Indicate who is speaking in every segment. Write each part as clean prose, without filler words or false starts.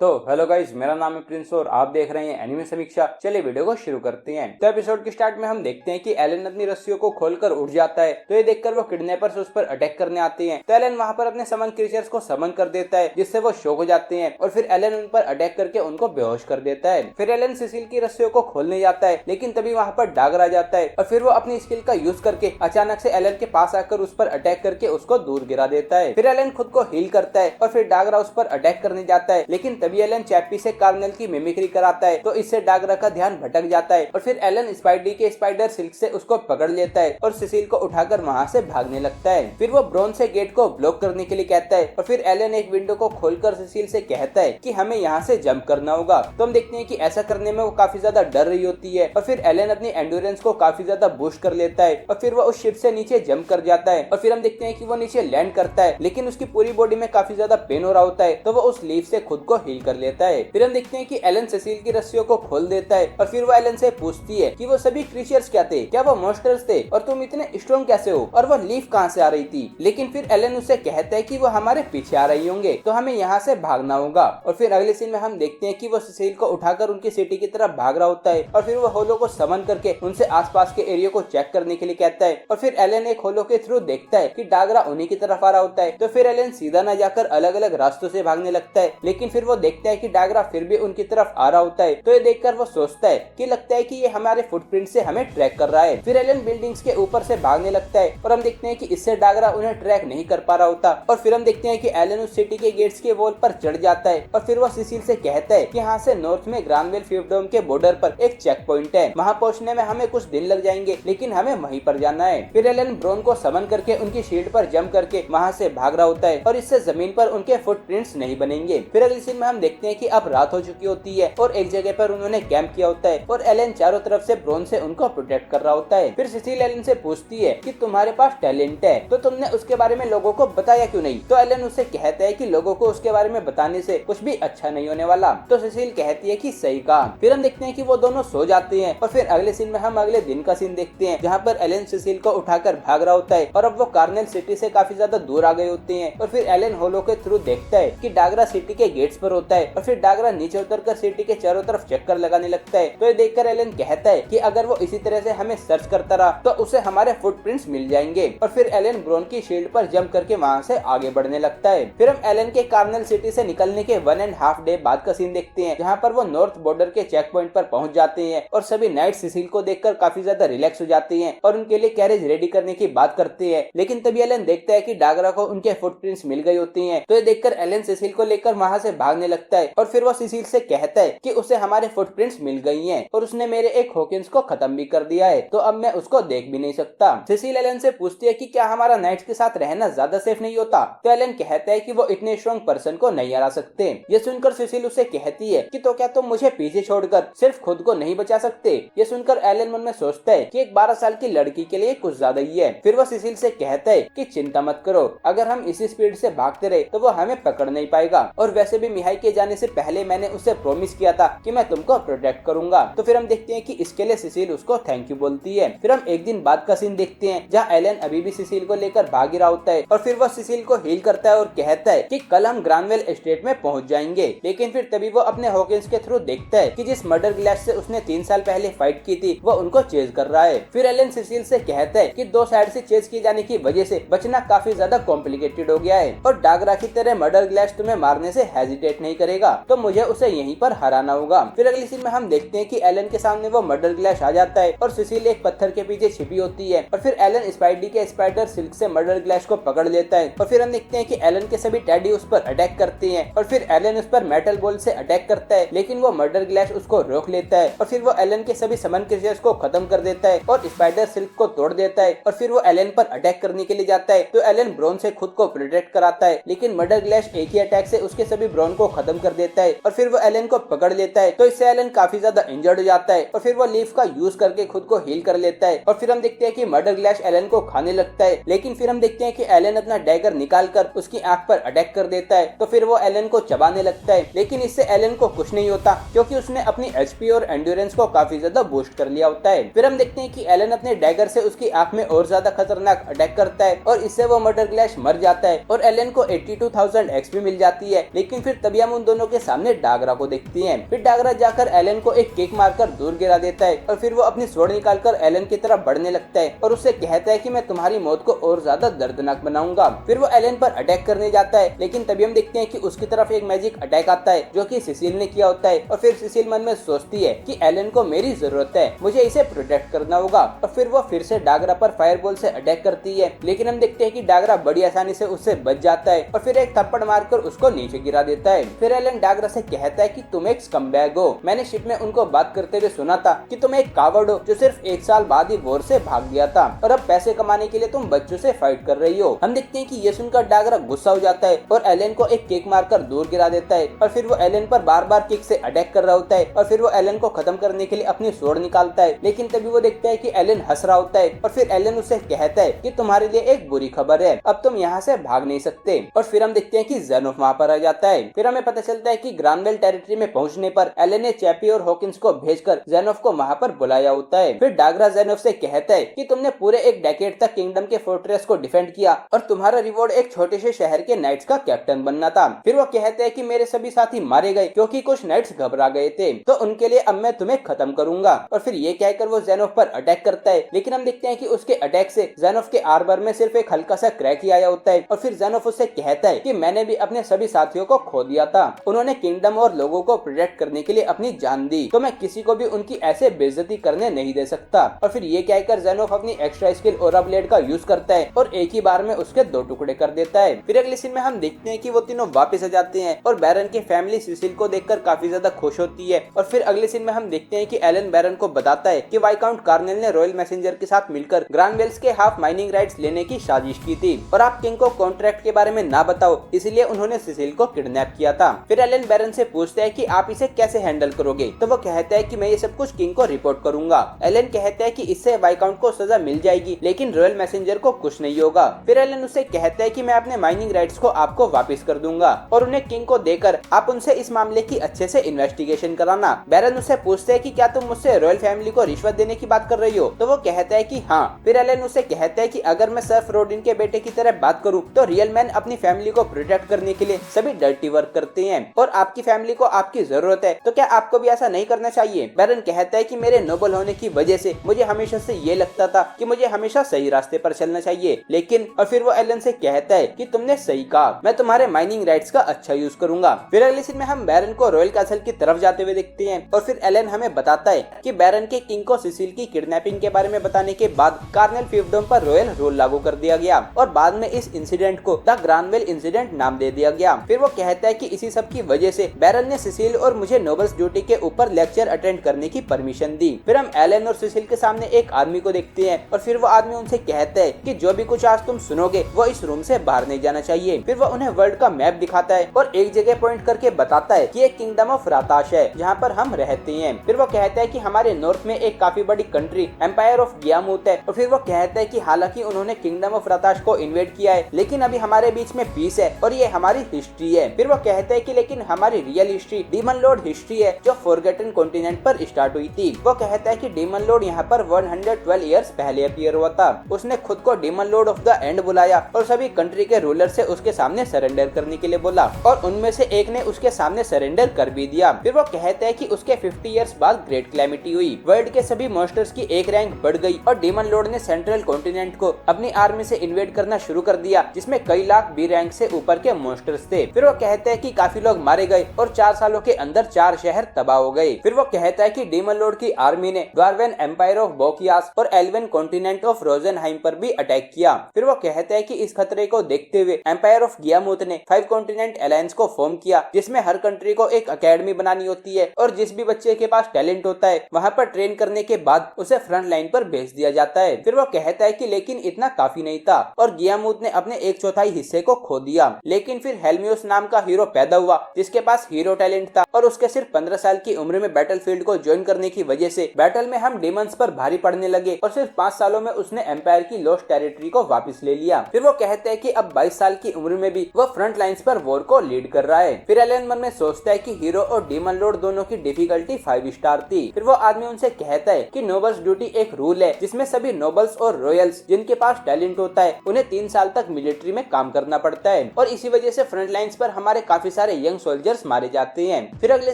Speaker 1: तो hello guys, मेरा नाम है प्रिंस और आप देख रहे हैं एनिमे समीक्षा। चलिए वीडियो को शुरू करते हैं। तो एपिसोड के स्टार्ट में हम देखते हैं कि एलन अपनी रस्सियों को खोलकर उठ जाता है। तो ये देखकर वो किडनैपर्स उस पर अटैक करने आते हैं। तो एलन वहां पर अपने समन क्रीचर्स को समन कर देता है, जिससे वो शॉक हो जाते हैं और फिर एलन उन पर अटैक करके उनको बेहोश कर देता है। फिर एलन सिसिल की रस्सियों को खोलने जाता है, लेकिन तभी वहां पर डागर आ जाता है और फिर वो अपनी स्किल का यूज करके अचानक से एलन के पास आकर उस पर अटैक करके उसको दूर गिरा देता है। फिर एलन खुद को हील करता है और फिर डागरा उस पर अटैक करने जाता है, लेकिन तभी एलन चैप्पी से कार्नेल की मिमिक्री कराता है। तो इससे डागरा का ध्यान भटक जाता है और फिर एलन स्पाइडी के स्पाइडर सिल्क से उसको पकड़ लेता है और सिसिल को उठाकर वहां से भागने लगता है। फिर वो ब्रोन से गेट को ब्लॉक करने के लिए कहता है और फिर एलन एक विंडो को खोलकर सिसिल से कहता है कि हमें यहाँ से जंप करना होगा। तो हम देखते हैं कि ऐसा करने में वो काफी ज्यादा डर रही होती है और फिर एलन अपनी एंड्योरेंस को काफी ज्यादा बूस्ट कर लेता है और फिर वो उस शिप से नीचे जंप कर जाता है। और फिर हम देखते हैं कि वो नीचे लैंड करता है, लेकिन उसकी पूरी बॉडी में काफी ज्यादा पेन हो रहा होता है। तो वो उस लीफ से खुद को हील कर लेता है। फिर हम देखते हैं कि एलन सिसिल की रस्सियों को खोल देता है और फिर वो एलन से पूछती है कि वो सभी क्रीचर्स क्या थे, क्या वो मॉन्स्टर्स थे और तुम इतने स्ट्रॉन्ग कैसे हो और वो लीफ कहां से आ रही थी। लेकिन फिर एलन उससे कहता है कि वो हमारे पीछे आ रही होंगे, तो हमें यहाँ से भागना होगा। और फिर अगले सीन में हम देखते हैं कि वो सिसिल को उठाकर उनकी सिटी की तरफ भाग रहा होता है और फिर वो होलो को समन करके उनसे आसपास के एरिया को चेक करने के लिए कहता है। और फिर एलन एक होलो के थ्रू देखता है कि डागरा उन्हीं की तरफ आ रहा होता है। तो फिर एलन सीधा न जाकर अलग अलग रास्तों से भागने लगता है, लेकिन फिर वो देखता है कि डागरा फिर भी उनकी तरफ आ रहा होता है। तो ये देखकर वो सोचता है कि लगता है कि ये हमारे फुटप्रिंट से हमें ट्रैक कर रहा है। फिर एलन बिल्डिंग्स के ऊपर से भागने लगता है और हम देखते हैं कि इससे डागरा उन्हें ट्रैक नहीं कर पा रहा होता। और फिर हम देखते हैं कि एलन उस सिटी के गेट्स के वॉल पर चढ़ जाता है और फिर वो सिसिल से कहता है कि यहाँ से नॉर्थ में ग्रानवेल फील्डोम के बॉर्डर पर एक चेक पॉइंट है, वहाँ पहुँचने में हमें कुछ दिन लग जाएंगे, लेकिन हमें वहीं पर जाना है। फिर एलन ब्रोन को समन करके उनकी शील्ड पर जंप करके वहाँ से भाग रहा होता है और इससे जमीन पर उनके फुटप्रिंट्स नहीं बनेंगे। फिर अगली सीन में हम देखते हैं कि अब रात हो चुकी होती है और एक जगह पर उन्होंने कैंप किया होता है और एलन चारों तरफ से ब्रोन से उनको प्रोटेक्ट कर रहा होता है। फिर सिसिल एलन से पूछती है कि तुम्हारे पास टैलेंट है, तो तुमने उसके बारे में लोगों को बताया क्यों नहीं। तो एलन उससे कहता है कि लोगों को उसके बारे में बताने से कुछ भी अच्छा नहीं होने वाला। तो सिसिल कहती है कि सही कहा। फिर हम देखते हैं कि वो दोनों सो जाते हैं और फिर अगले सीन में हम अगले दिन का सीन देखते हैं, जहाँ पर एलन सिसिल को उठाकर भाग रहा होता है और अब वो कार्नेल सिटी से काफी ज्यादा दूर आ गए होते हैं। और फिर एलन होलो के थ्रू देखता है कि डागरा सिटी के गेट्स पर होता है और फिर डागरा नीचे उतरकर सिटी के चारों तरफ चक्कर लगाने लगता है। तो ये देखकर एलन कहता है कि अगर वो इसी तरह से हमें सर्च करता रहा तो उसे हमारे फुटप्रिंट्स मिल जाएंगे। और फिर एलन ब्रोन की शील्ड पर जंप करके वहां से आगे बढ़ने लगता है। फिर हम एलन के कार्नेल सिटी से निकलने के 1.5 डे बाद का सीन देखते हैं, जहाँ पर वो नॉर्थ बॉर्डर के चेक पॉइंट पर पहुंच जाते हैं और सभी नाइट सिसिल को देखकर काफी ज्यादा रिलैक्स हो जाते हैं और उनके लिए कैरेज रेडी करने की बात करते हैं। लेकिन तभी एलन देखता है कि डागरा को उनके फुटप्रिंट्स मिल गई होती हैं। तो ये देखकर एलन सिसिल को लेकर वहां से भागने लगता है और फिर वो सिसिल से कहता है कि उसे हमारे फुटप्रिंट्स मिल गई हैं और उसने मेरे एक हॉकिंस को खत्म भी कर दिया है, तो अब मैं उसको देख भी नहीं सकता। सिसिल एलन से पूछती है कि क्या हमारा नाइट्स के साथ रहना ज्यादा सेफ नहीं होता। तो एलन कहता है कि वो इतने स्ट्रॉन्ग पर्सन को नहीं हरा सकते। ये सुनकर सिसिल उसे कहती है कि तो क्या तुम मुझे पीछे छोड़कर सिर्फ खुद को नहीं बचा सकते। ये सुनकर एलन मन में सोचता है कि एक 12 साल की लड़की के लिए कुछ ज्यादा ही है। फिर वो सिसिल से कहता है कि चिंता मत करो, अगर हम इसी स्पीड से भागते रहे तो वो हमें पकड़ नहीं पाएगा, और वैसे भी मिहाई के जाने से पहले मैंने उसे प्रॉमिस किया था कि मैं तुमको प्रोटेक्ट करूंगा। तो फिर हम देखते हैं कि इसके लिए सिसिल उसको थैंक यू बोलती है। फिर हम एक दिन बाद का सीन देखते हैं, जहाँ एलन अभी भी सिसिल को लेकर भाग रहा होता है और फिर वो सिसिल को हील करता है और कहता है कि कल हम ग्रानवेल एस्टेट में पहुंच जाएंगे। लेकिन फिर तभी वो अपने हॉकिंस के थ्रू देखता है कि जिस मर्डर ग्लास से उसने 3 साल पहले फाइट की थी वो उनको चेज कर रहा है। फिर एलन सिसिल से कहता है कि 2 साइड से चेज किए जाने की वजह से बचना काफी ज्यादा कॉम्प्लिकेटेड हो गया है और डागरा की तरह मर्डर ग्लास तुम्हें मारने से हेजिटेट नहीं करेगा, तो मुझे उसे यहीं पर हराना होगा। फिर अगली सीन में हम देखते हैं कि एलन के सामने वो मर्डर ग्लास आ जाता है और सिसिल एक पत्थर के पीछे छिपी होती है और फिर एलन स्पाइडी के स्पाइडर सिल्क से मर्डर ग्लास को पकड़ लेता है। और फिर हम देखते हैं कि एलन के सभी टैडी उस पर अटैक करते हैं और फिर एलन उस पर मेटल बॉल से अटैक करता है, लेकिन वो मर्डर ग्लास उसको रोक लेता है और फिर वो एलन के सभी समन क्रीचर्स को खत्म कर देता है और स्पाइडर सिल्क को तोड़ देता है। और फिर वो एलन पर अटैक करने के लिए जाता है। तो एलन ब्रोन से खुद को प्रोटेक्ट कराता है, लेकिन मर्डर ग्लास एक ही अटैक से उसके सभी ब्रोन को खत्म कर देता है और फिर वो एलन को पकड़ लेता है। तो इससे एलन काफी ज्यादा इंजर्ड हो जाता है और फिर वो लीफ का यूज करके खुद को हील कर लेता है। और फिर हम देखते हैं कि मर्डर ग्लास एलन को खाने लगता है, लेकिन फिर हम देखते हैं कि एलन अपना डैगर निकाल कर उसकी आंख पर अटैक कर देता है। तो फिर वो एलन को चबाने लगता है, लेकिन इससे एलन को कुछ नहीं होता क्योंकि उसने अपनी एचपी और एंड्योरेंस को काफी ज्यादा बूस्ट कर लिया होता है। फिर हम देखते हैं कि एलन अपने डैगर से उसकी आंख में और ज्यादा खतरनाक अटैक करता है और इससे वो मर्डर ग्लास मर जाता है और एलन को 82,000 एक्सपी मिल जाती है। लेकिन फिर तभी गियाम उन दोनों के सामने डागरा को देखती है। फिर डागरा जाकर एलन को एक किक मारकर दूर गिरा देता है और फिर वो अपनी स्वॉर्ड निकालकर एलन की तरफ बढ़ने लगता है और उससे कहता है कि मैं तुम्हारी मौत को और ज्यादा दर्दनाक बनाऊंगा। फिर वो एलन पर अटैक करने जाता है, लेकिन तभी हम देखते हैं कि उसकी तरफ एक मैजिक अटैक आता है जो कि सिसिल ने किया होता है। और फिर सिसिल मन में सोचती है कि एलन को मेरी जरूरत है, मुझे इसे प्रोटेक्ट करना होगा। और फिर वो फिर से डागरा पर फायरबॉल से अटैक करती है, लेकिन हम देखते हैं कि डागरा बड़ी आसानी से उससे बच जाता है और फिर एक थप्पड़ मारकर उसको नीचे गिरा देता है। फिर एलन डागरा से कहता है कि तुम एक स्कमबैग हो, मैंने शिप में उनको बात करते हुए सुना था कि तुम एक कावर्ड हो जो सिर्फ 1 साल बाद ही वॉर से भाग गया था और अब पैसे कमाने के लिए तुम बच्चों से फाइट कर रही हो। हम देखते हैं कि ये सुनकर डागरा गुस्सा हो जाता है और एलन को एक किक मारकर दूर गिरा देता है और फिर वो एलन पर बार बार किक से अटैक कर रहा होता है और फिर वो एलन को खत्म करने के लिए अपनी स्वॉर्ड निकालता है, लेकिन तभी वो देखता है कि एलन हंस रहा होता है और फिर एलन उसे कहता है कि तुम्हारे लिए एक बुरी खबर है, अब तुम यहाँ से भाग नहीं सकते। और फिर हम देखते हैं कि ज़ेनोफ वहाँ पर आ जाता है। फिर हमें पता चलता है कि ग्रानवेल टेरिटरी में पहुंचने पर एलन ने चैपी और हॉकिंस को भेजकर ज़ेनोफ को वहाँ पर बुलाया होता है। फिर डागरा ज़ेनोफ से कहता है कि तुमने पूरे एक डेकेड तक किंगडम के फोर्ट्रेस को डिफेंड किया और तुम्हारा रिवॉर्ड एक छोटे से शहर के नाइट्स का कैप्टन बनना था। फिर वो कहते हैं कि मेरे सभी साथी मारे गए क्योंकि कुछ नाइट्स घबरा गए थे, तो उनके लिए अब मैं तुम्हें खत्म करूंगा। और फिर ये कहकर वो ज़ेनोफ पर अटैक करता है, लेकिन हम देखते हैं कि उसके अटैक से ज़ेनोफ के आर्मर में सिर्फ एक हल्का सा क्रैक ही आया होता है। और फिर ज़ेनोफ उससे कहता है कि मैंने भी अपने सभी साथियों को खो दिया था, उन्होंने किंगडम और लोगों को प्रोटेक्ट करने के लिए अपनी जान दी, तो मैं किसी को भी उनकी ऐसे बेइज्जती करने नहीं दे सकता। और फिर ये कहकर ज़ेनोफ अपनी एक्स्ट्रा स्किल ओरा ब्लेड का यूज करता है और एक ही बार में उसके 2 टुकड़े कर देता है। फिर अगले सीन में हम देखते हैं कि वो तीनों वापस आ जाते हैं और बैरन की फैमिली सिसिल को देखकर काफी ज्यादा खुश होती है। और फिर अगले सीन में हम देखते हैं कि एलन बैरन को बताता है कि वाइकाउंट कार्नेल ने रॉयल मैसेंजर के साथ मिलकर ग्रानवेल्स के हाफ माइनिंग राइट्स लेने की साजिश की थी और आप किंग को कॉन्ट्रैक्ट के बारे में ना बताओ, इसलिए उन्होंने सिसिल को किडनैप किया था। फिर एलन बैरन से पूछता है कि आप इसे कैसे हैंडल करोगे, तो वो कहता है कि मैं ये सब कुछ किंग को रिपोर्ट करूंगा। एलन कहता है कि इससे वाइकाउंट को सजा मिल जाएगी, लेकिन रॉयल मैसेंजर को कुछ नहीं होगा। फिर एलन उसे कहता है कि मैं अपने माइनिंग राइट्स को आपको वापस कर दूंगा और उन्हें किंग को देकर आप उनसे इस मामले की अच्छे से इन्वेस्टिगेशन कराना। बैरन उससे पूछते है कि क्या तुम मुझसे रॉयल फैमिली को रिश्वत देने की बात कर रही हो, तो वो कहता है कि हाँ। फिर एलन उसे कहता है कि अगर मैं सर फ्रोडिन के बेटे की तरह बात करूं तो रियल मैन अपनी फैमिली को प्रोटेक्ट करने के लिए सभी डर्टी वर्क करते हैं और आपकी फैमिली को आपकी जरूरत है, तो क्या आपको भी ऐसा नहीं करना चाहिए। बैरन कहता है कि मेरे नोबल होने की वजह से मुझे हमेशा से ये लगता था कि मुझे हमेशा सही रास्ते पर चलना चाहिए, लेकिन और फिर वो एलन से कहता है कि तुमने सही कहा, मैं तुम्हारे माइनिंग राइट्स का अच्छा यूज करूंगा। फिर अगले सीन में हम बैरन को रॉयल कैसल की तरफ जाते हुए देखते हैं और फिर एलन हमें बताता है कि बैरन के किंग को सिसिल की किडनैपिंग के बारे में बताने के बाद कार्नेल फिefडom पर रॉयल रूल लागू कर दिया गया और बाद में इस इंसिडेंट को द ग्रानवेल इंसिडेंट नाम दे दिया गया। फिर वो कहता है कि इसी सब की वजह से बैरन ने सिसिल और मुझे नोबल्स ड्यूटी के ऊपर लेक्चर अटेंड करने की परमिशन दी। फिर हम एलन और सिसिल के सामने एक आदमी को देखते हैं और फिर वो आदमी उनसे कहता है कि जो भी कुछ आज तुम सुनोगे वो इस रूम से बाहर नहीं जाना चाहिए। फिर वो उन्हें वर्ल्ड का मैप दिखाता है और एक जगह पॉइंट करके बताता है कि ये किंगडम ऑफ राताश है जहाँ पर हम रहते हैं। फिर वो कहता है कि हमारे नॉर्थ में एक काफी बड़ी कंट्री एम्पायर ऑफ गियामूत है और फिर वो कहता है कि हालांकि उन्होंने किंगडम ऑफ राताश को इन्वेड किया है, लेकिन अभी हमारे बीच में पीस है और ये हमारी हिस्ट्री है। फिर वो कहता है कि लेकिन हमारी real history demon Lord history है जो फॉरगेटन कॉन्टिनेंट पर स्टार्ट हुई थी। वो कहता है कि डीमन लॉर्ड यहाँ पर 112 इयर्स पहले अपीयर हुआ था। उसने खुद को demon Lord of the end बुलाया और सभी कंट्री के रूलर से उसके सामने सरेंडर करने के लिए बोला और उनमें से एक ने उसके सामने सरेंडर कर भी दिया। फिर वो कहता है कि उसके 50 इयर्स बाद ग्रेट क्लैमिटी हुई, वर्ल्ड के सभी मॉन्स्टर्स की एक रैंक बढ़ गई और डीमन लॉर्ड ने सेंट्रल कॉन्टिनेंट को अपनी आर्मी से इन्वेड करना शुरू कर दिया, जिसमें कई लाख बी रैंक से ऊपर के मॉन्स्टर्स थे। फिर वो कहता है कि काफी लोग मारे गए और 4 सालों के अंदर 4 शहर तबाह हो गए। फिर वो कहता है कि डीमन लॉर्ड की आर्मी ने द्वारवेन एम्पायर ऑफ बोकियास और एल्वेन कॉन्टिनेंट ऑफ रोजेनहाइम पर भी अटैक किया। फिर वो कहता है कि इस खतरे को देखते हुए एम्पायर ऑफ गियामूत ने 5 कॉन्टिनेंट अलायंस को फॉर्म किया, जिसमें हर कंट्री को एक अकेडमी बनानी होती है और जिस भी बच्चे के पास टैलेंट होता है वहाँ पर ट्रेन करने के बाद उसे फ्रंट लाइन पर भेज दिया जाता है। फिर वो कहता है कि लेकिन इतना काफी नहीं था और गियामूत ने अपने 1/4 हिस्से को खो दिया, लेकिन फिर हेलमियोस नाम का हीरो पैदा हुआ जिसके पास हीरो टैलेंट था और उसके सिर्फ 15 साल की उम्र में बैटलफील्ड को ज्वाइन करने की वजह से बैटल में हम डेमंस पर भारी पड़ने लगे और सिर्फ 5 सालों में उसने एम्पायर की लॉस्ट टेरिटरी को वापस ले लिया। फिर वो कहते हैं कि अब 22 साल की उम्र में भी वो फ्रंट लाइंस पर वॉर को लीड कर रहा है। फिर एलन मन में सोचता है कि हीरो और डीमन लॉर्ड दोनों की डिफिकल्टी 5 स्टार थी। फिर वो आदमी उनसे कहता है कि नोबल्स ड्यूटी एक रूल है जिसमें सभी नोबल्स और रॉयल्स जिनके पास टैलेंट होता है उन्हें 3 साल तक मिलिट्री में काम करना पड़ता है और इसी वजह से फ्रंट लाइंस पर हमारे काफी सारे यंग सोल्जर्स मारे जाते हैं। फिर अगले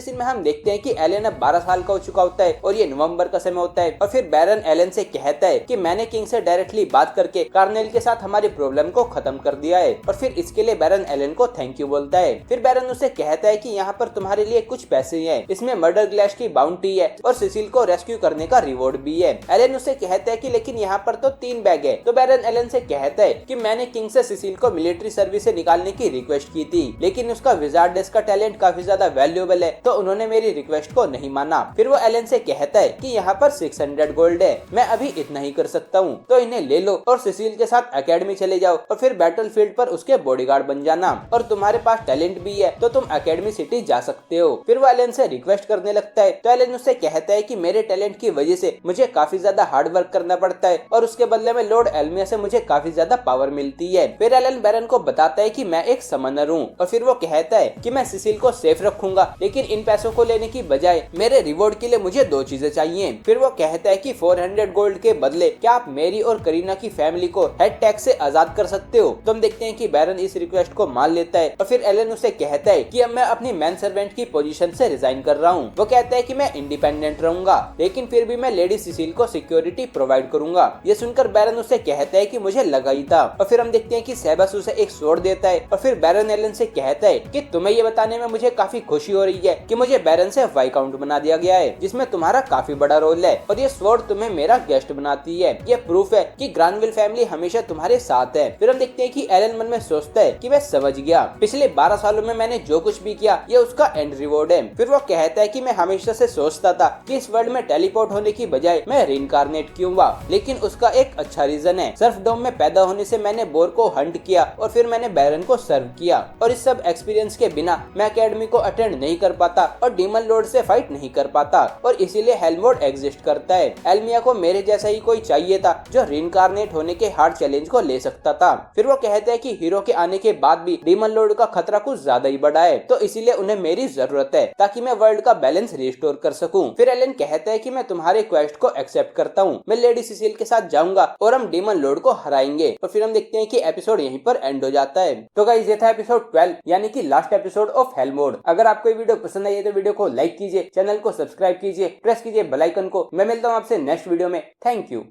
Speaker 1: सीन में हम देखते हैं कि एलन अब 12 साल का हो चुका होता है और ये नवंबर का समय होता है और फिर बैरन एलन से कहता है कि मैंने किंग से डायरेक्टली बात करके कार्नेल के साथ हमारी प्रॉब्लम को खत्म कर दिया है और फिर इसके लिए बैरन एलन को थैंक यू बोलता है। फिर बैरन उसे कहता है कि यहाँ पर तुम्हारे लिए कुछ पैसे हैं, इसमें मर्डर ग्लैश की बाउंटी है और सिसिल को रेस्क्यू करने का रिवॉर्ड भी है। एलन उसे कहता है कि लेकिन यहाँ पर तो 3 बैग है। तो बैरन एलन से कहता है कि मैंने किंग से सिसिल को मिलिट्री सर्विस से निकालने की रिक्वेस्ट की थी लेकिन उसका विजार्डेस का टैलेंट काफी ज्यादा वैल्यूएबल है तो उन्होंने मेरी रिक्वेस्ट को नहीं माना। फिर वो एलन से कहता है कि यहाँ पर 600 गोल्ड है, मैं अभी इतना ही कर सकता हूँ तो इन्हें ले लो और सिसिल के साथ एकेडमी चले जाओ और फिर बैटलफील्ड पर उसके बॉडीगार्ड बन जाना और तुम्हारे पास टैलेंट भी है तो तुम एकेडमी सिटी जा सकते हो। फिर वो एलन से रिक्वेस्ट करने लगता है तो एलन उससे कहता है कि मेरे टैलेंट की वजह से मुझे काफी ज्यादा हार्ड वर्क करना पड़ता है और उसके बदले में लॉर्ड एल्मिया से मुझे काफी ज्यादा पावर मिलती है। फिर एलन बैरन को बताता है कि मैं एक समनर हूँ और फिर वो कहता है कि मैं सिसिल को सेफ रखूंगा लेकिन इन पैसों को लेने की बजाय मेरे रिवॉर्ड के लिए मुझे 2 चीजें चाहिए। फिर वो कहता है कि 400 गोल्ड के बदले क्या आप मेरी और करीना की फैमिली को हेड टैक्स से आजाद कर सकते हो। तो हम देखते हैं कि बैरन इस रिक्वेस्ट को मान लेता है और फिर एलन उसे कहता है कि अब मैं अपनी मैन सर्वेंट की पोजीशन से रिजाइन कर रहा हूँ। वो कहता है कि मैं इंडिपेंडेंट रहूंगा लेकिन फिर भी मैं लेडी सिसिल को सिक्योरिटी प्रोवाइड करूंगा। ये सुनकर बैरन उसे कहता है कि मुझे लगा ही था। और फिर हम देखते हैं कि सेबस उसे एक स्वॉर्ड देता है और फिर बैरन एलन से कहता है कि तुम्हें ये बताने में मुझे काफी खुशी हो रही है कि मुझे बैरन से वाइकाउंट बना दिया गया है जिसमें तुम्हारा काफी बड़ा रोल है और ये स्वॉर्ड तुम्हें मेरा गेस्ट बनाती है। ये प्रूफ है कि ग्रानविल फैमिली हमेशा तुम्हारे साथ है। फिर हम देखते हैं कि एलन मन में सोचता है कि मैं समझ गया, पिछले 12 सालों में मैंने जो कुछ भी किया ये उसका एंड रिवॉर्ड है। फिर वो कहता है कि मैं हमेशा से सोचता था कि इस वर्ल्ड में टेलीपोर्ट होने की बजाय मैं रीइंकार्नेट क्यों हुआ, लेकिन उसका एक अच्छा रीजन है। सर्फ डोम में पैदा होने से मैंने बोर को हंट किया और फिर मैंने बैरन को सर्व किया और इस सब एक्सपीरियंस के बिना मैं एकेडमी को अटेंड नहीं कर पाता और डीमन लॉर्ड से फाइट नहीं कर पाता और इसीलिए हेलमोड एग्जिस्ट करता है। एल्मिया को मेरे जैसा ही कोई चाहिए था जो रीइंकार्नेट होने के हार्ड चैलेंज को ले सकता था। फिर वो कहते हैं कि हीरो के आने के बाद भी डीमन लॉर्ड का खतरा कुछ ज्यादा ही बड़ा है तो इसीलिए उन्हें मेरी जरूरत है ताकि मैं वर्ल्ड का बैलेंस रिस्टोर कर सकूं। फिर एलन कहता है कि मैं तुम्हारे क्वेस्ट को एक्सेप्ट करता हूँ, मैं लेडी सिसिल के साथ जाऊंगा और हम डीमन लॉर्ड को हराएंगे। और फिर हम देखते हैं कि एपिसोड यहीं पर एंड हो जाता है। तो गाइस ये था एपिसोड 12 यानी कि लास्ट एपिसोड ऑफ हेलमोड। अगर आपको ये वीडियो पसंद आई है तो वीडियो को लाइक कीजिए, चैनल को सब्सक्राइब कीजिए, प्रेस कीजिए बेल आइकन को। मैं मिलता हूँ आपसे नेक्स्ट वीडियो में। Thank you.